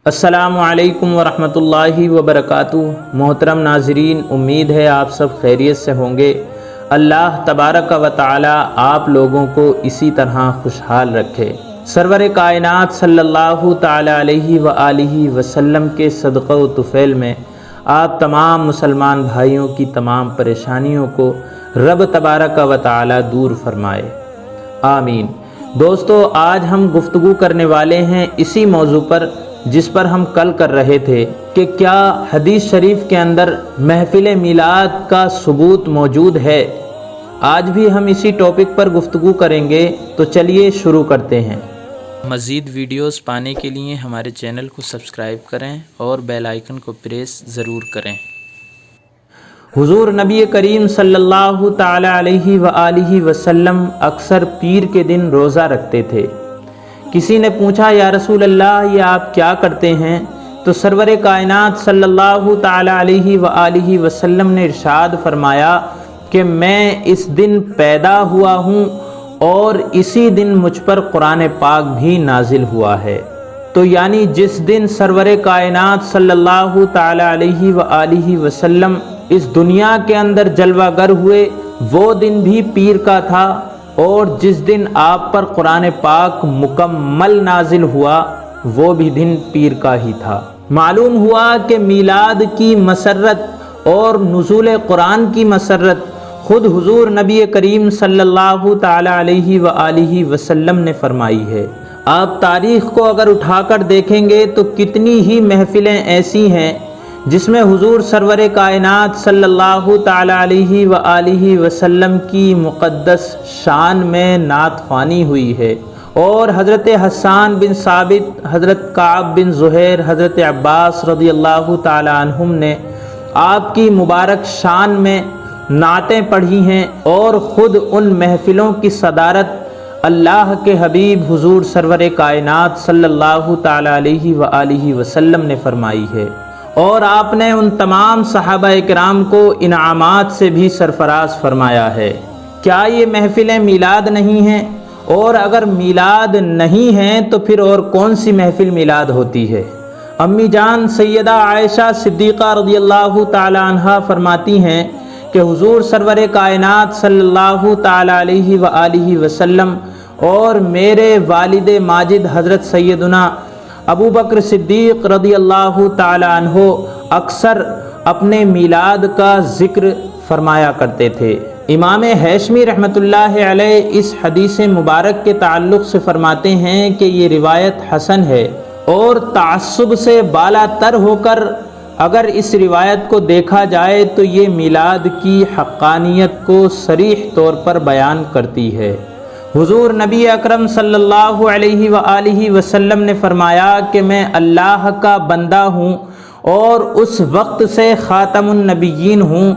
السلام علیکم ورحمۃ اللہ وبرکاتہ۔ محترم ناظرین، امید ہے آپ سب خیریت سے ہوں گے۔ اللہ تبارک و تعالی آپ لوگوں کو اسی طرح خوشحال رکھے۔ سرور کائنات صلی اللہ تعالی علیہ وآلہ وسلم کے صدقہ و طفیل میں آپ تمام مسلمان بھائیوں کی تمام پریشانیوں کو رب تبارک و تعالی دور فرمائے، آمین۔ دوستو، آج ہم گفتگو کرنے والے ہیں اسی موضوع پر جس پر ہم کل کر رہے تھے کہ کیا حدیث شریف کے اندر محفل میلاد کا ثبوت موجود ہے۔ آج بھی ہم اسی ٹاپک پر گفتگو کریں گے، تو چلیے شروع کرتے ہیں۔ مزید ویڈیوز پانے کے لیے ہمارے چینل کو سبسکرائب کریں اور بیل آئیکن کو پریس ضرور کریں۔ حضور نبی کریم صلی اللہ تعالی علیہ وآلہ وسلم اکثر پیر کے دن روزہ رکھتے تھے۔ کسی نے پوچھا، یا رسول اللہ، یہ آپ کیا کرتے ہیں؟ تو سرور کائنات صلی اللہ تعالی علیہ وآلہ وسلم نے ارشاد فرمایا کہ میں اس دن پیدا ہوا ہوں اور اسی دن مجھ پر قرآن پاک بھی نازل ہوا ہے۔ تو یعنی جس دن سرور کائنات صلی اللہ تعالی علیہ وآلہ وسلم اس دنیا کے اندر جلوہ گر ہوئے، وہ دن بھی پیر کا تھا، اور جس دن آپ پر قرآن پاک مکمل نازل ہوا وہ بھی دن پیر کا ہی تھا۔ معلوم ہوا کہ میلاد کی مسرت اور نزول قرآن کی مسرت خود حضور نبی کریم صلی اللہ تعالی علیہ وآلہ وسلم نے فرمائی ہے۔ آپ تاریخ کو اگر اٹھا کر دیکھیں گے تو کتنی ہی محفلیں ایسی ہیں جس میں حضور سرور کائنات صلی اللہ تعالی علیہ وآلہ وسلم کی مقدس شان میں نعت خوانی ہوئی ہے، اور حضرت حسان بن ثابت، حضرت کعب بن زہیر، حضرت عباس رضی اللہ تعالی عنہم نے آپ کی مبارک شان میں نعتیں پڑھی ہیں، اور خود ان محفلوں کی صدارت اللہ کے حبیب حضور سرور کائنات صلی اللہ تعالی علیہ وآلہ وسلم نے فرمائی ہے، اور آپ نے ان تمام صحابہ کرام کو انعامات سے بھی سرفراز فرمایا ہے۔ کیا یہ محفلیں میلاد نہیں ہیں؟ اور اگر میلاد نہیں ہیں تو پھر اور کون سی محفل میلاد ہوتی ہے؟ امی جان سیدہ عائشہ صدیقہ رضی اللہ تعالی عنہا فرماتی ہیں کہ حضور سرور کائنات صلی اللہ تعالی علیہ وآلہ وسلم اور میرے والد ماجد حضرت سیدنا ابو بکر صدیق رضی اللہ تعالی عنہ اکثر اپنے میلاد کا ذکر فرمایا کرتے تھے۔ امام ہیشمی رحمۃ اللہ علیہ اس حدیث مبارک کے تعلق سے فرماتے ہیں کہ یہ روایت حسن ہے، اور تعصب سے بالا تر ہو کر اگر اس روایت کو دیکھا جائے تو یہ میلاد کی حقانیت کو صریح طور پر بیان کرتی ہے۔ حضور نبی اکرم صلی اللہ علیہ وآلہ وسلم نے فرمایا کہ میں اللہ کا بندہ ہوں اور اس وقت سے خاتم النبیین ہوں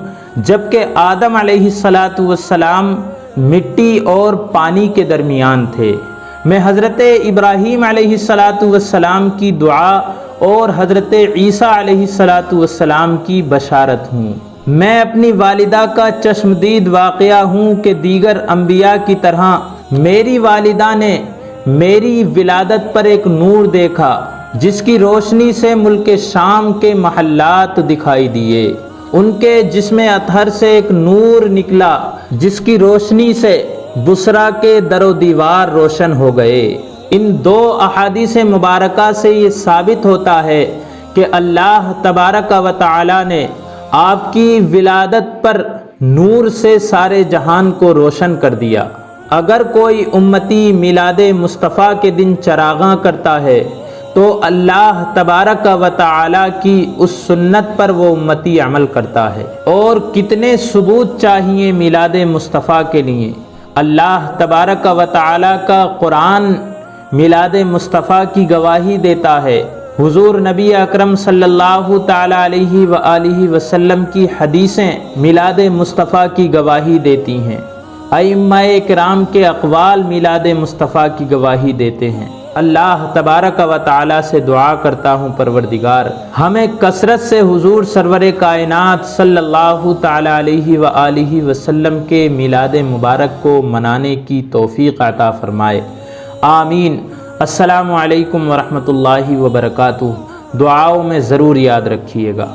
جبکہ آدم علیہ السلام مٹی اور پانی کے درمیان تھے۔ میں حضرت ابراہیم علیہ السلام کی دعا اور حضرت عیسیٰ علیہ السلام کی بشارت ہوں۔ میں اپنی والدہ کا چشمدید واقعہ ہوں کہ دیگر انبیاء کی طرح میری والدہ نے میری ولادت پر ایک نور دیکھا جس کی روشنی سے ملک شام کے محلات دکھائی دیے۔ ان کے جسم اطہر سے ایک نور نکلا جس کی روشنی سے بصرہ کے در و دیوار روشن ہو گئے۔ ان دو احادیث مبارکہ سے یہ ثابت ہوتا ہے کہ اللہ تبارک و تعالی نے آپ کی ولادت پر نور سے سارے جہان کو روشن کر دیا۔ اگر کوئی امتی میلاد مصطفیٰ کے دن چراغاں کرتا ہے تو اللہ تبارک و تعالی کی اس سنت پر وہ امتی عمل کرتا ہے۔ اور کتنے ثبوت چاہیے میلاد مصطفیٰ کے لیے۔ اللہ تبارک و تعالی کا قرآن میلاد مصطفیٰ کی گواہی دیتا ہے، حضور نبی اکرم صلی اللہ تعالی علیہ وآلہ وسلم کی حدیثیں میلاد مصطفیٰ کی گواہی دیتی ہیں، ائمہ کرام کے اقوال میلاد مصطفیٰ کی گواہی دیتے ہیں۔ اللہ تبارک و تعالی سے دعا کرتا ہوں پروردگار ہمیں کثرت سے حضور سرور کائنات صلی اللہ تعالی علیہ وآلہ وسلم کے میلاد مبارک کو منانے کی توفیق عطا فرمائے، آمین۔ السلام علیکم ورحمۃ اللہ وبرکاتہ۔ دعاؤں میں ضرور یاد رکھیے گا۔